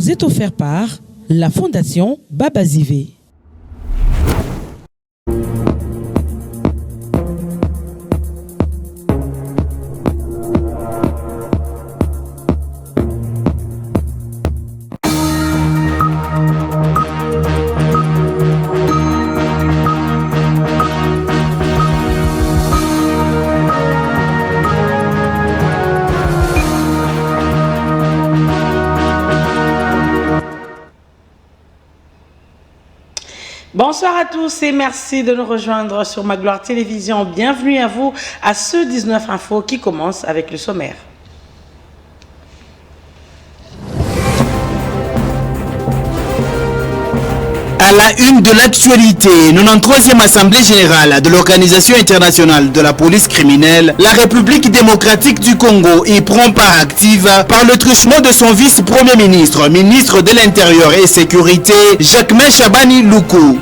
vous est offert par la Fondation Babazivé. Bonsoir à tous et merci de nous rejoindre sur Magloire Télévision. Bienvenue à vous à ce 19 Info qui commence avec le sommaire. À la une de l'actualité, 93e Assemblée Générale de l'Organisation Internationale de la Police Criminelle, la République Démocratique du Congo y prend part active par le truchement de son vice-premier ministre, ministre de l'Intérieur et Sécurité, Jacquemain Chabani Loukou.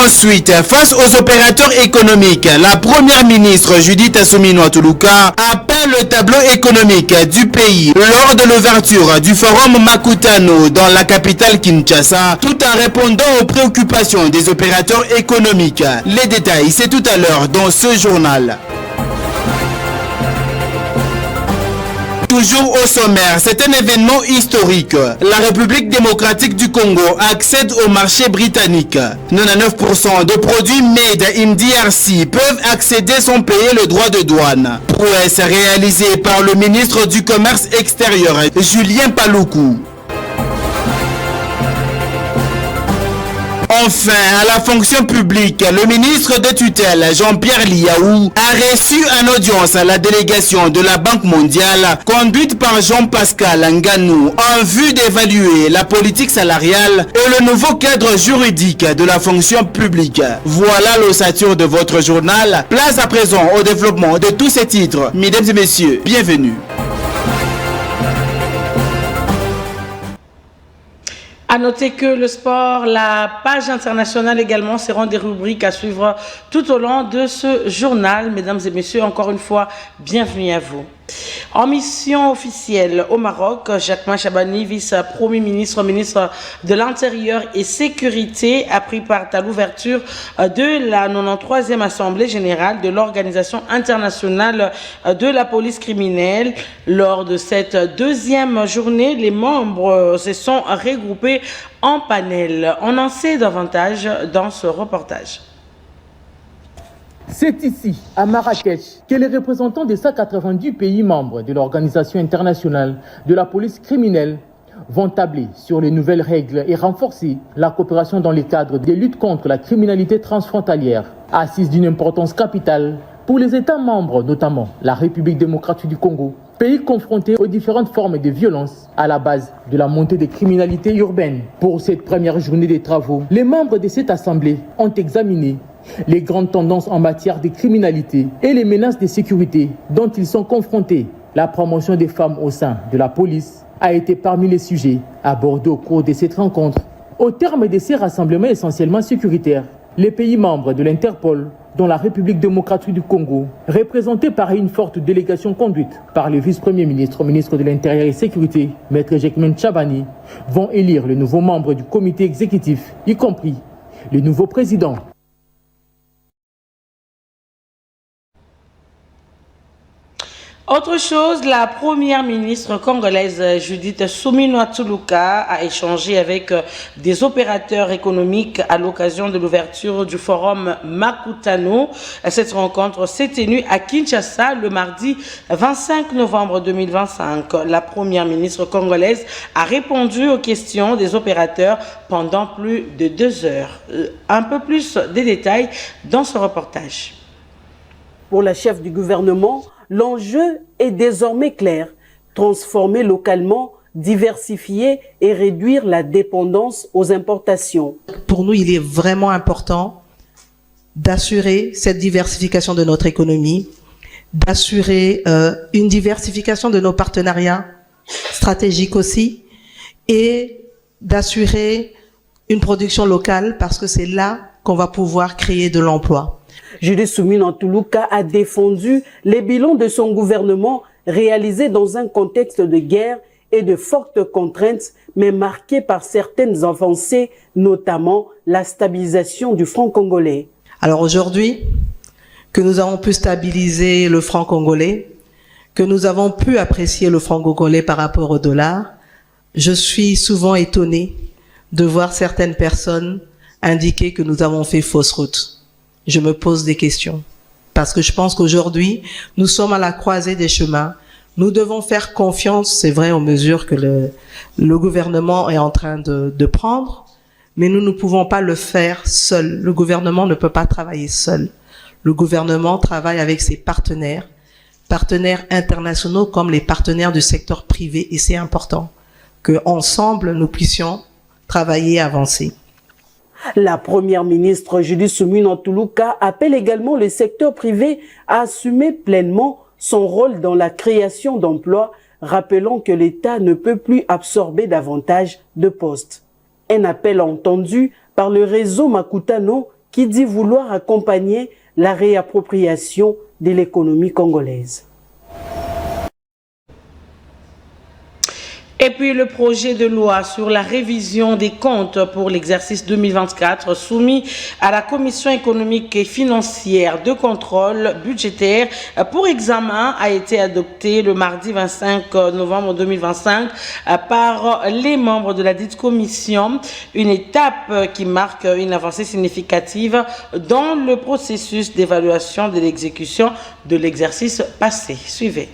Ensuite, face aux opérateurs économiques, la première ministre Judith Assouminwa Tuluka a peint le tableau économique du pays lors de l'ouverture du forum Makutano dans la capitale Kinshasa, tout en répondant aux préoccupations des opérateurs économiques. Les détails, c'est tout à l'heure dans ce journal. Toujours au sommaire, c'est un événement historique. La République démocratique du Congo accède au marché britannique. 99% de produits made in DRC peuvent accéder sans payer le droit de douane. Prouesse réalisée par le ministre du Commerce extérieur, Julien Paluku. Enfin, à la fonction publique, le ministre de tutelle, Jean-Pierre Liaou, a reçu en audience la délégation de la Banque mondiale, conduite par Jean-Pascal Nganou, en vue d'évaluer la politique salariale et le nouveau cadre juridique de la fonction publique. Voilà l'ossature de votre journal. Place à présent au développement de tous ces titres. Mesdames et messieurs, bienvenue. À noter que le sport, la page internationale également seront des rubriques à suivre tout au long de ce journal. Mesdames et messieurs, encore une fois, bienvenue à vous. En mission officielle au Maroc, Jacquemain Chabani, vice-premier ministre, ministre de l'Intérieur et Sécurité, a pris part à l'ouverture de la 93e Assemblée Générale de l'Organisation Internationale de la Police Criminelle. Lors de cette deuxième journée, les membres se sont regroupés en panel. On en sait davantage dans ce reportage. C'est ici, à Marrakech, que les représentants des 190 pays membres de l'Organisation internationale de la police criminelle vont tabler sur les nouvelles règles et renforcer la coopération dans le cadre des luttes contre la criminalité transfrontalière, assise d'une importance capitale pour les États membres, notamment la République démocratique du Congo, pays confronté aux différentes formes de violence à la base de la montée des criminalités urbaines. Pour cette première journée des travaux, les membres de cette assemblée ont examiné les grandes tendances en matière de criminalité et les menaces de sécurité dont ils sont confrontés. La promotion des femmes au sein de la police a été parmi les sujets abordés au cours de cette rencontre. Au terme de ces rassemblements essentiellement sécuritaires, les pays membres de l'Interpol, dont la République démocratique du Congo, représentés par une forte délégation conduite par le vice-premier ministre, ministre de l'Intérieur et Sécurité, Maître Jacquemain Chabani, vont élire le nouveau membre du comité exécutif, y compris le nouveau président. Autre chose, la première ministre congolaise Judith Assouminwa Tuluka a échangé avec des opérateurs économiques à l'occasion de l'ouverture du forum Makutano. Cette rencontre s'est tenue à Kinshasa le mardi 25 novembre 2025. La première ministre congolaise a répondu aux questions des opérateurs pendant plus de 2 heures. Un peu plus de détails dans ce reportage. Pour la chef du gouvernement, l'enjeu est désormais clair, transformer localement, diversifier et réduire la dépendance aux importations. Pour nous, il est vraiment important d'assurer cette diversification de notre économie, d'assurer une diversification de nos partenariats stratégiques aussi, et d'assurer une production locale parce que c'est là qu'on va pouvoir créer de l'emploi. Judith Assouminwa Tuluka a défendu les bilans de son gouvernement réalisé dans un contexte de guerre et de fortes contraintes, mais marqué par certaines avancées, notamment la stabilisation du franc congolais. Alors aujourd'hui, que nous avons pu stabiliser le franc congolais, que nous avons pu apprécier le franc congolais par rapport au dollar, je suis souvent étonnée de voir certaines personnes indiquer que nous avons fait fausse route. Je me pose des questions. Parce que je pense qu'aujourd'hui, nous sommes à la croisée des chemins. Nous devons faire confiance, c'est vrai, aux mesures que le gouvernement est en train de prendre, mais nous ne pouvons pas le faire seul. Le gouvernement ne peut pas travailler seul. Le gouvernement travaille avec ses partenaires internationaux comme les partenaires du secteur privé, et c'est important qu'ensemble nous puissions travailler et avancer. La première ministre Julie Soumine Toulouka appelle également le secteur privé à assumer pleinement son rôle dans la création d'emplois, rappelant que l'État ne peut plus absorber davantage de postes. Un appel entendu par le réseau Makutano qui dit vouloir accompagner la réappropriation de l'économie congolaise. Et puis le projet de loi sur la révision des comptes pour l'exercice 2024 soumis à la Commission économique et financière de contrôle budgétaire pour examen a été adopté le mardi 25 novembre 2025 par les membres de la dite commission, une étape qui marque une avancée significative dans le processus d'évaluation de l'exécution de l'exercice passé. Suivez.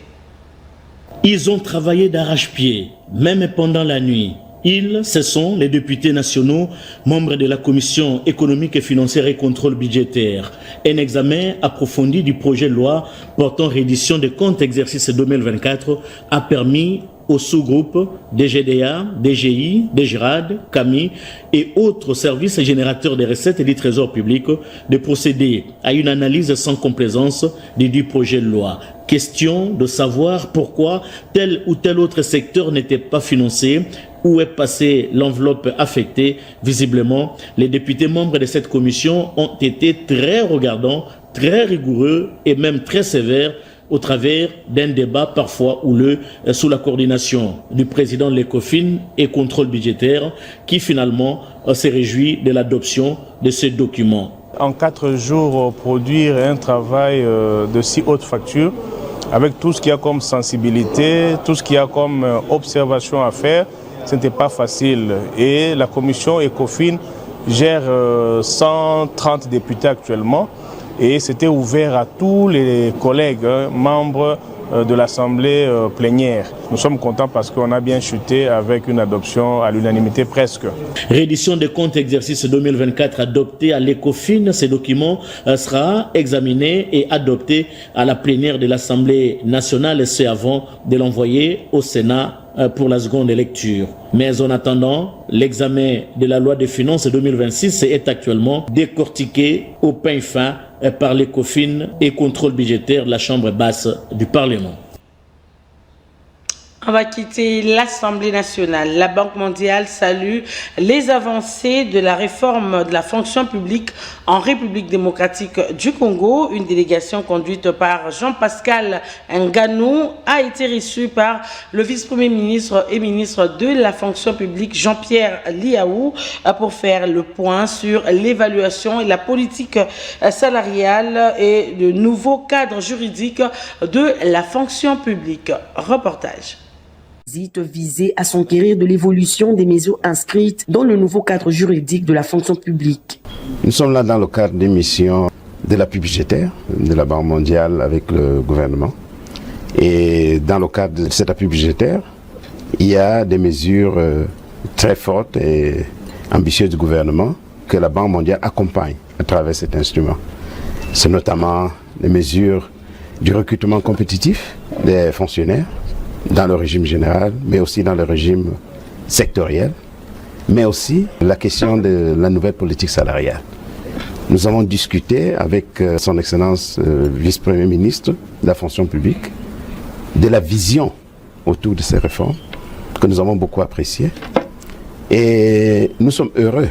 Ils ont travaillé d'arrache-pied, même pendant la nuit. Ils, ce sont les députés nationaux, membres de la Commission économique et financière et contrôle budgétaire. Un examen approfondi du projet de loi portant reddition des comptes exercice 2024 a permis aux sous-groupes DGDA, DGI, DGRAD, CAMI et autres services générateurs des recettes et du trésor public de procéder à une analyse sans complaisance du projet de loi. Question de savoir pourquoi tel ou tel autre secteur n'était pas financé, où est passée l'enveloppe affectée. Visiblement, les députés membres de cette commission ont été très regardants, très rigoureux et même très sévères au travers d'un débat parfois houleux sous la coordination du président de l'ECOFIN et contrôle budgétaire qui finalement s'est réjoui de l'adoption de ce document. En 4 jours, produire un travail de si haute facture, avec tout ce qu'il y a comme sensibilité, tout ce qu'il y a comme observation à faire, ce n'était pas facile. Et la commission ECOFIN gère 130 députés actuellement. Et c'était ouvert à tous les collègues, membres de l'Assemblée plénière. Nous sommes contents parce qu'on a bien chuté avec une adoption à l'unanimité presque. Reddition des comptes exercice 2024 adopté à l'ECOFIN. Ce document sera examiné et adopté à la plénière de l'Assemblée nationale, et c'est avant de l'envoyer au Sénat pour la seconde lecture. Mais en attendant, l'examen de la loi des finances 2026 est actuellement décortiqué au pain fin par l'ECOFIN et contrôle budgétaire de la Chambre basse du Parlement. On va quitter l'Assemblée nationale. La Banque mondiale salue les avancées de la réforme de la fonction publique en République démocratique du Congo. Une délégation conduite par Jean-Pascal Nganou a été reçue par le vice-premier ministre et ministre de la fonction publique Jean-Pierre Liaou pour faire le point sur l'évaluation et la politique salariale et le nouveau cadre juridique de la fonction publique. Reportage. Visée à s'enquérir de l'évolution des mesures inscrites dans le nouveau cadre juridique de la fonction publique. Nous sommes là dans le cadre des missions de l'appui budgétaire de la Banque mondiale avec le gouvernement. Et dans le cadre de cet appui budgétaire, il y a des mesures très fortes et ambitieuses du gouvernement que la Banque mondiale accompagne à travers cet instrument. C'est notamment les mesures du recrutement compétitif des fonctionnaires, dans le régime général, mais aussi dans le régime sectoriel, mais aussi la question de la nouvelle politique salariale. Nous avons discuté avec son Excellence vice-premier ministre de la fonction publique de la vision autour de ces réformes que nous avons beaucoup appréciées. Et nous sommes heureux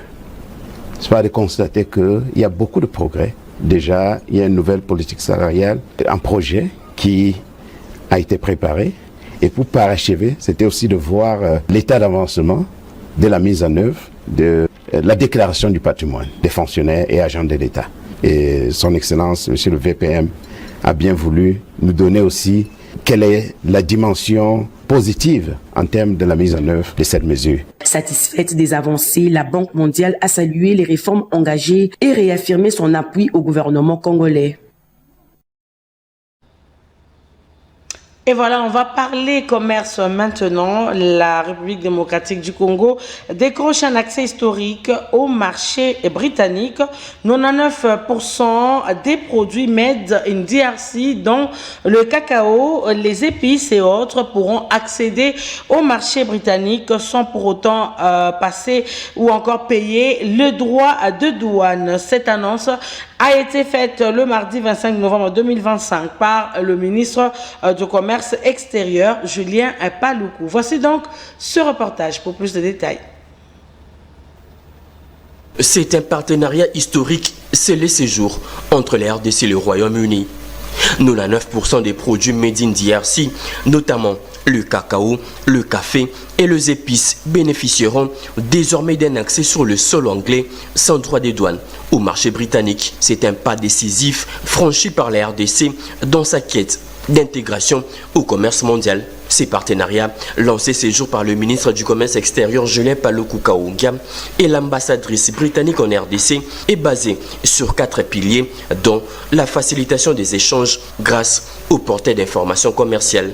de constater qu'il y a beaucoup de progrès. Déjà, il y a une nouvelle politique salariale, un projet qui a été préparé. Et pour parachever, c'était aussi de voir l'état d'avancement de la mise en œuvre de la déclaration du patrimoine des fonctionnaires et agents de l'État. Et son Excellence, Monsieur le VPM, a bien voulu nous donner aussi quelle est la dimension positive en termes de la mise en œuvre de cette mesure. Satisfaite des avancées, la Banque mondiale a salué les réformes engagées et réaffirmé son appui au gouvernement congolais. Et voilà, on va parler commerce maintenant. La République démocratique du Congo décroche un accès historique au marché britannique. 99% des produits made in DRC, dont le cacao, les épices et autres, pourront accéder au marché britannique sans pour autant passer ou encore payer le droit de douane. Cette annonce a été faite le mardi 25 novembre 2025 par le ministre du Commerce extérieur, Julien Paluku. Voici donc ce reportage pour plus de détails. C'est un partenariat historique scellé ces jours entre la RDC et le Royaume-Uni. 99% des produits made in DRC, notamment le cacao, le café et les épices, bénéficieront désormais d'un accès sur le sol anglais sans droit de douane au marché britannique. C'est un pas décisif franchi par la RDC dans sa quête d'intégration au commerce mondial. Ces partenariats, lancés ces jours par le ministre du Commerce extérieur Julien Paluku Kaouga et l'ambassadrice britannique en RDC, est basé sur 4 piliers, dont la facilitation des échanges grâce au portail d'information commerciale.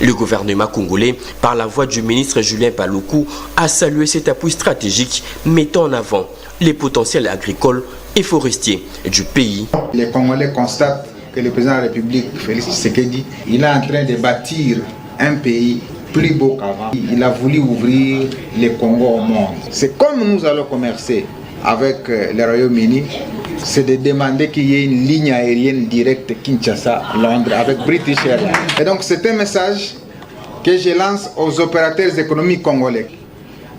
Le gouvernement congolais, par la voix du ministre Julien Paluku, a salué cet appui stratégique, mettant en avant les potentiels agricoles et forestiers du pays. Les Congolais constatent que le président de la République, Félix Tshisekedi, il est en train de bâtir un pays plus beau qu'avant. Il a voulu ouvrir les Congo au monde. C'est comme nous allons commercer avec le Royaume-Uni, c'est de demander qu'il y ait une ligne aérienne directe Kinshasa-Londres avec British Airlines. Et donc c'est un message que je lance aux opérateurs économiques congolais,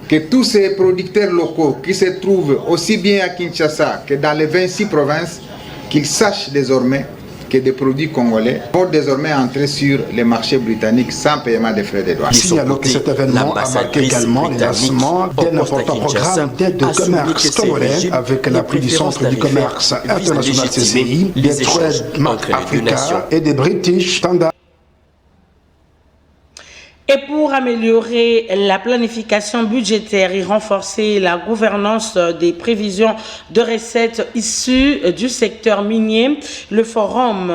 que tous ces producteurs locaux qui se trouvent aussi bien à Kinshasa que dans les 26 provinces, qu'ils sachent désormais que des produits congolais vont désormais entrer sur les marchés britanniques sans paiement des frais de douane. Signalons que cet événement a marqué également le lancement d'un important programme d'aide de commerce congolais avec l'appui du Centre du commerce international CCI, des Trade Africa et des British Standard. Et pour améliorer la planification budgétaire et renforcer la gouvernance des prévisions de recettes issues du secteur minier, le forum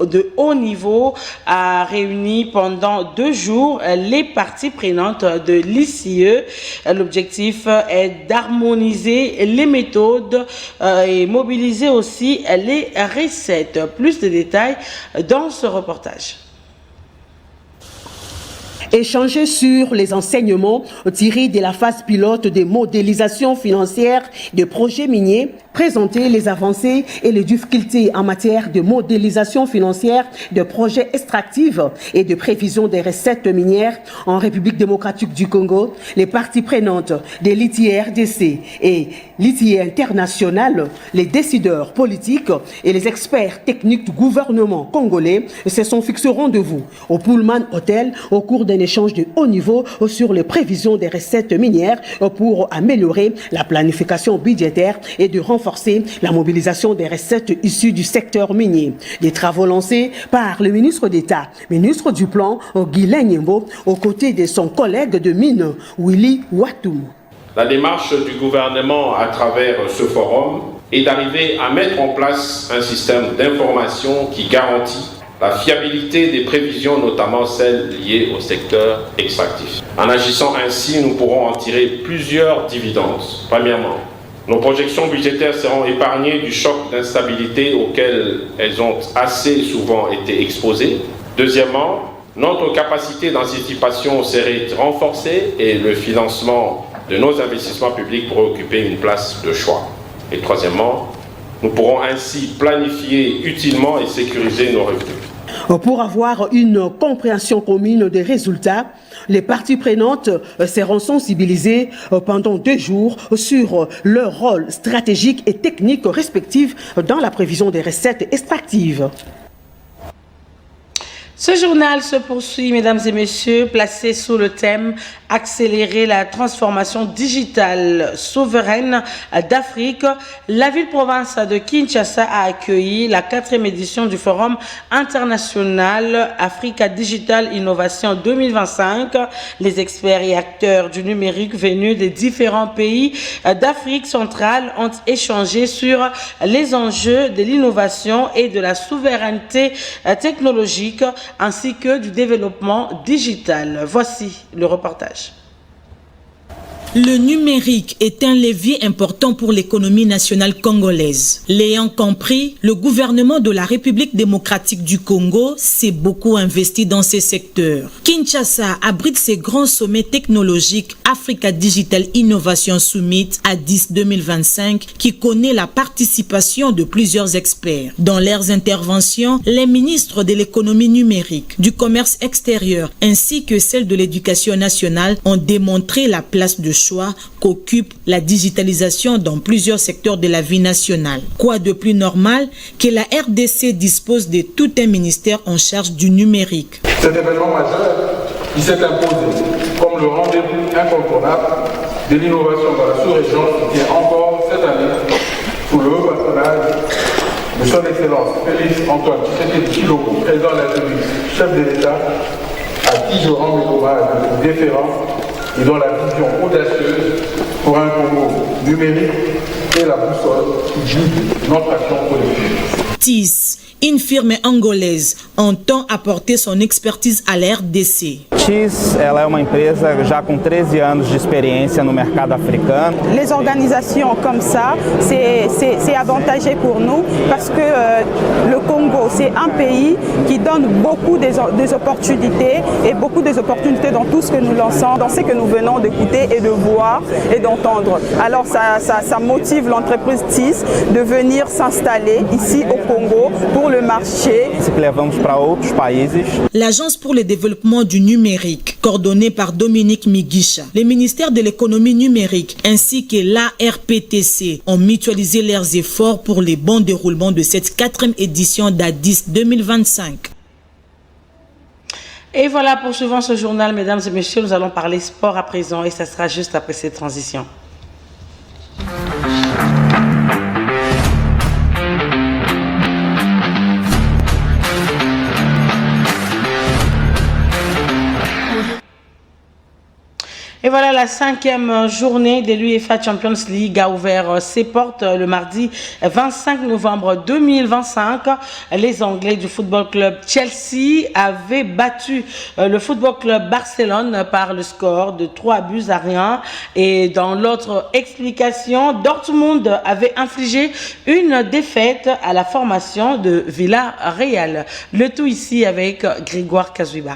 de haut niveau a réuni pendant 2 jours les parties prenantes de l'ICE. L'objectif est d'harmoniser les méthodes et mobiliser aussi les recettes. Plus de détails dans ce reportage. Échanger sur les enseignements tirés de la phase pilote des modélisations financières de projets miniers, présenter les avancées et les difficultés en matière de modélisation financière de projets extractifs et de prévision des recettes minières en République démocratique du Congo, les parties prenantes de l'ITRDC et l'ITI international, les décideurs politiques et les experts techniques du gouvernement congolais se sont fixés au rendez-vous au Pullman Hotel au cours d'un échange de haut niveau sur les prévisions des recettes minières pour améliorer la planification budgétaire et de renforcer la mobilisation des recettes issues du secteur minier. Des travaux lancés par le ministre d'État, ministre du Plan, Guilain Nyembo, aux côtés de son collègue de mine, Willy Watoum. La démarche du gouvernement à travers ce forum est d'arriver à mettre en place un système d'information qui garantit la fiabilité des prévisions, notamment celles liées au secteur extractif. En agissant ainsi, nous pourrons en tirer plusieurs dividendes. Premièrement, nos projections budgétaires seront épargnées du choc d'instabilité auquel elles ont assez souvent été exposées. Deuxièmement, notre capacité d'anticipation serait renforcée et le financement de nos investissements publics pourrait occuper une place de choix. Et troisièmement, nous pourrons ainsi planifier utilement et sécuriser nos revenus. Pour avoir une compréhension commune des résultats, les parties prenantes seront sensibilisées pendant 2 jours sur leur rôle stratégique et technique respectif dans la prévision des recettes extractives. Ce journal se poursuit, mesdames et messieurs, placé sous le thème « Accélérer la transformation digitale souveraine d'Afrique ». La ville-province de Kinshasa a accueilli la 4e édition du Forum international Africa Digital Innovation 2025. Les experts et acteurs du numérique venus des différents pays d'Afrique centrale ont échangé sur les enjeux de l'innovation et de la souveraineté technologique, ainsi que du développement digital. Voici le reportage. Le numérique est un levier important pour l'économie nationale congolaise. L'ayant compris, le gouvernement de la République démocratique du Congo s'est beaucoup investi dans ces secteurs. Kinshasa abrite ses grands sommets technologiques Africa Digital Innovation Summit Addis 2025 qui connaît la participation de plusieurs experts. Dans leurs interventions, les ministres de l'économie numérique, du commerce extérieur ainsi que celle de l'éducation nationale ont démontré la place de choix qu'occupe la digitalisation dans plusieurs secteurs de la vie nationale. Quoi de plus normal que la RDC dispose de tout un ministère en charge du numérique. Cet événement majeur qui s'est imposé comme le rendez-vous incontournable de l'innovation dans la sous-région qui tient encore cette année sous le haut patronage de son Excellence Félix Antoine Tshisekedi Tshilombo, président de la République, chef de l'État, à qui je rends mes hommages déférents et dont la vision audacieuse pour un Congo numérique est la boussole qui guide notre action collective. TIS, une firme angolaise, entend apporter son expertise à la RDC. TIS, ela é uma empresa já com 13 anos de experiência no mercado africano. Les organisations comme ça, c'est avantageux pour nous parce que le Congo, c'est un pays qui donne beaucoup des opportunités et beaucoup des opportunités dans tout ce que nous lançons, dans ce que nous venons d'écouter et de voir et d'entendre. Alors ça motive l'entreprise TIS de venir s'installer ici au Congo pour le marché. L'Agence pour le développement du numérique, coordonnée par Dominique Migisha, le ministère de l'économie numérique ainsi que l'ARPTC ont mutualisé leurs efforts pour le bon déroulement de cette 4e édition d'Addis 2025. Et voilà, poursuivant ce journal, mesdames et messieurs, nous allons parler sport à présent et ça sera juste après cette transition. Et voilà, la 5e journée de l'UEFA Champions League a ouvert ses portes le mardi 25 novembre 2025. Les Anglais du football club Chelsea avaient battu le football club Barcelone par le score de 3-1. Et dans l'autre explication, Dortmund avait infligé une défaite à la formation de Villarreal. Le tout ici avec Grégoire Kazuiba.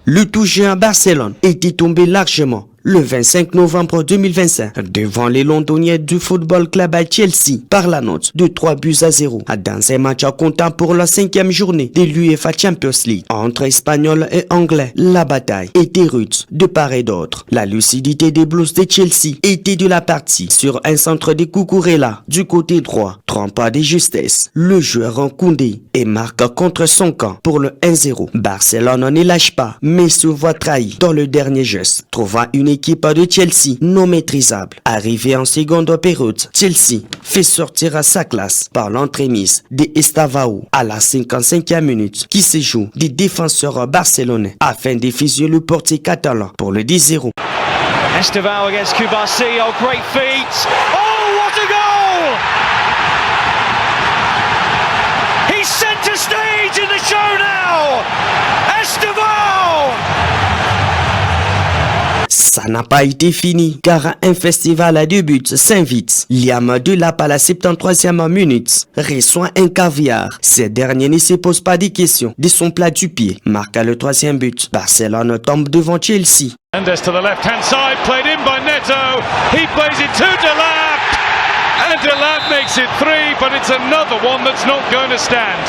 Le tout géant Barcelone était tombé largement le 25 novembre 2025 devant les Londoniens du football club à Chelsea par la note de 3-0 dans un match comptant pour la 5e journée de l'UEFA Champions League entre Espagnols et Anglais. La bataille était rude de part et d'autre. La lucidité des Blues de Chelsea était de la partie sur un centre de Cucurella du côté droit. Trompa de justesse, le joueur en Koundé et marque contre son camp pour le 1-0. Barcelone ne lâche pas mais se voit trahi dans le dernier geste, trouvant une équipe de Chelsea non maîtrisable. Arrivé en seconde période, Chelsea fait sortir à sa classe par l'entremise de Estavao à la 55e minute qui se joue des défenseurs barcelonais afin de fuser le portier catalan pour le 10-0. Estavao against Kubasi, oh great feat! Oh what a goal! He's center stage in the show now! Estavao! Ça n'a pas été fini car un festival à 2 buts s'invite. Liam Delap à la 73e minute reçoit un caviar. Ce dernier ne se pose pas de questions de son plat du pied. Marque le 3e but. Barcelone tombe devant Chelsea. Mendes to the left hand side, played in by Neto. He plays it to Delap. And Delap makes it 3, but it's another one that's not going to stand.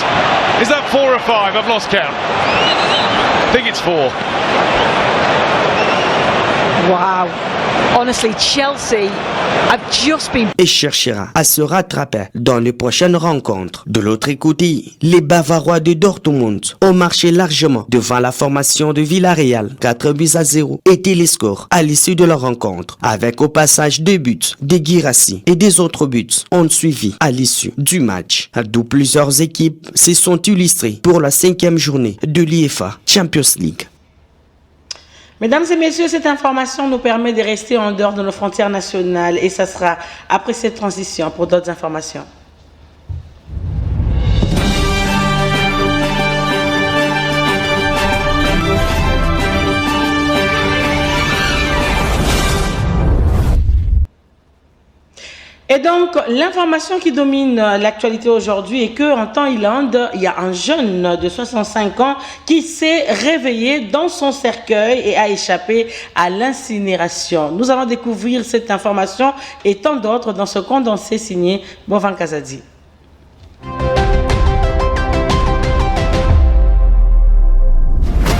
Is that 4 or 5? I've lost count. I think it's 4. Wow. honestly, Chelsea have just been... Et cherchera à se rattraper dans les prochaines rencontres. De l'autre côté, les Bavarois de Dortmund ont marché largement devant la formation de Villarreal. 4-0 étaient les scores à l'issue de la rencontre, avec au passage 2 buts de Guirassy et des autres buts ont suivi à l'issue du match, d'où plusieurs équipes se sont illustrées pour la 5e journée de l'UEFA Champions League. Mesdames et messieurs, cette information nous permet de rester en dehors de nos frontières nationales et ça sera après cette transition pour d'autres informations. Et donc, l'information qui domine l'actualité aujourd'hui est qu'en Thaïlande, il y a un jeune de 65 ans qui s'est réveillé dans son cercueil et a échappé à l'incinération. Nous allons découvrir cette information et tant d'autres dans ce condensé signé Bovan Kazadi.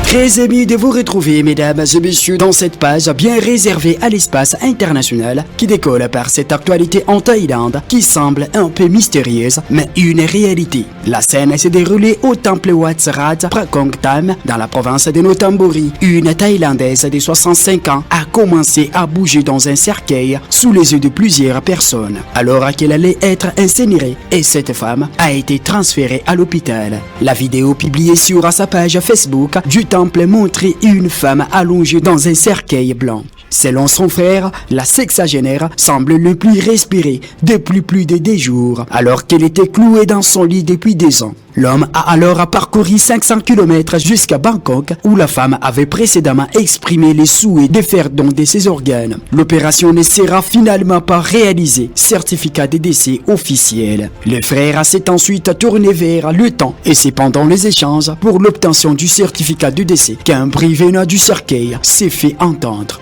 Très ému de vous retrouver, mesdames et messieurs, dans cette page bien réservée à l'espace international qui décolle par cette actualité en Thaïlande qui semble un peu mystérieuse, mais une réalité. La scène s'est déroulée au temple Wat Sarat Prakong Tam, dans la province de Nothamburi. Une Thaïlandaise de 65 ans a commencé à bouger dans un cercueil sous les yeux de plusieurs personnes, alors qu'elle allait être incinérée, et cette femme a été transférée à l'hôpital. La vidéo publiée sur sa page Facebook du temple montrait une femme allongée dans un cercueil blanc. Selon son frère, la sexagénaire semble ne plus respirer depuis plus de 10 jours, alors qu'elle était clouée dans son lit depuis 2 ans. L'homme a alors parcouru 500 km jusqu'à Bangkok, où la femme avait précédemment exprimé les souhaits de faire don de ses organes. L'opération ne sera finalement pas réalisée, certificat de décès officiel. Le frère s'est ensuite tourné vers le temps, et c'est pendant les échanges pour l'obtention du certificat de décès qu'un bruit venant du cercueil s'est fait entendre.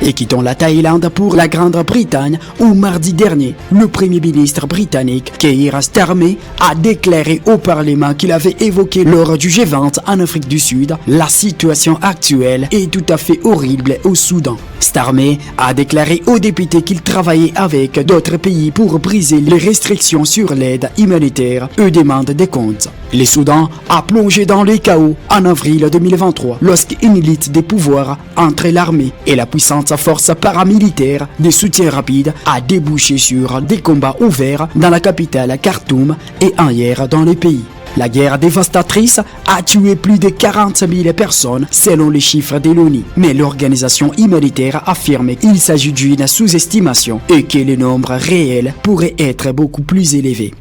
Et quittons la Thaïlande pour la Grande-Bretagne où mardi dernier, le Premier ministre britannique Keir Starmer a déclaré au Parlement qu'il avait évoqué lors du G20 en Afrique du Sud la situation actuelle est tout à fait horrible au Soudan. Starmer a déclaré aux députés qu'il travaillait avec d'autres pays pour briser les restrictions sur l'aide humanitaire et demande des comptes. Le Soudan a plongé dans le chaos en avril 2023 lorsqu'une lutte des pouvoirs entre l'armée et la puissante force paramilitaire de soutien rapide a débouché sur des combats ouverts dans la capitale Khartoum et ailleurs dans le pays. La guerre dévastatrice a tué plus de 40 000 personnes selon les chiffres de l'ONU. Mais l'organisation humanitaire affirme qu'il s'agit d'une sous-estimation et que le nombre réel pourrait être beaucoup plus élevé.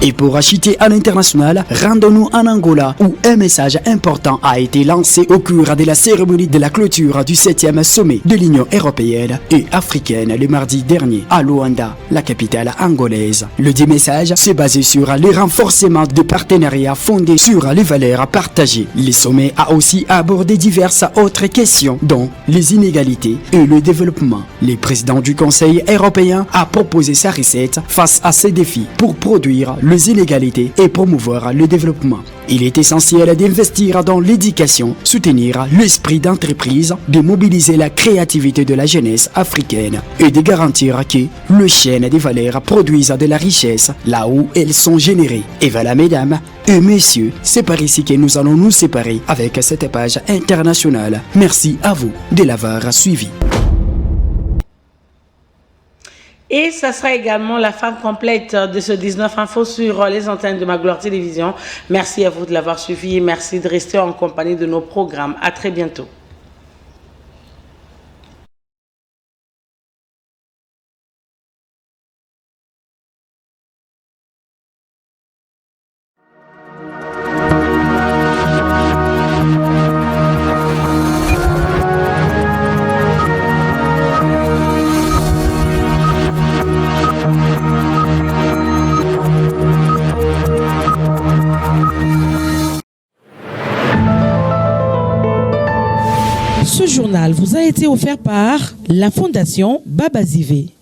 Et pour acheter à l'international, rendons-nous en Angola où un message important a été lancé au cours de la cérémonie de la clôture du 7e sommet de l'Union européenne et africaine le mardi dernier à Luanda, la capitale angolaise. Le dit message s'est basé sur le renforcement de partenariats fondés sur les valeurs partagées. Le sommet a aussi abordé diverses autres questions dont les inégalités et le développement. Le président du Conseil européen a proposé sa recette face à ces défis pour produire les inégalités et promouvoir le développement. Il est essentiel d'investir dans l'éducation, soutenir l'esprit d'entreprise, de mobiliser la créativité de la jeunesse africaine et de garantir que le chaîne des valeurs produise de la richesse là où elles sont générées. Et voilà, mesdames et messieurs, c'est par ici que nous allons nous séparer avec cette page internationale. Merci à vous de l'avoir suivi. Et ça sera également la fin complète de ce 19 Info sur les antennes de Magloire Télévision. Merci à vous de l'avoir suivi et merci de rester en compagnie de nos programmes. À très bientôt. Ce journal vous a été offert par la Fondation Baba Zivé.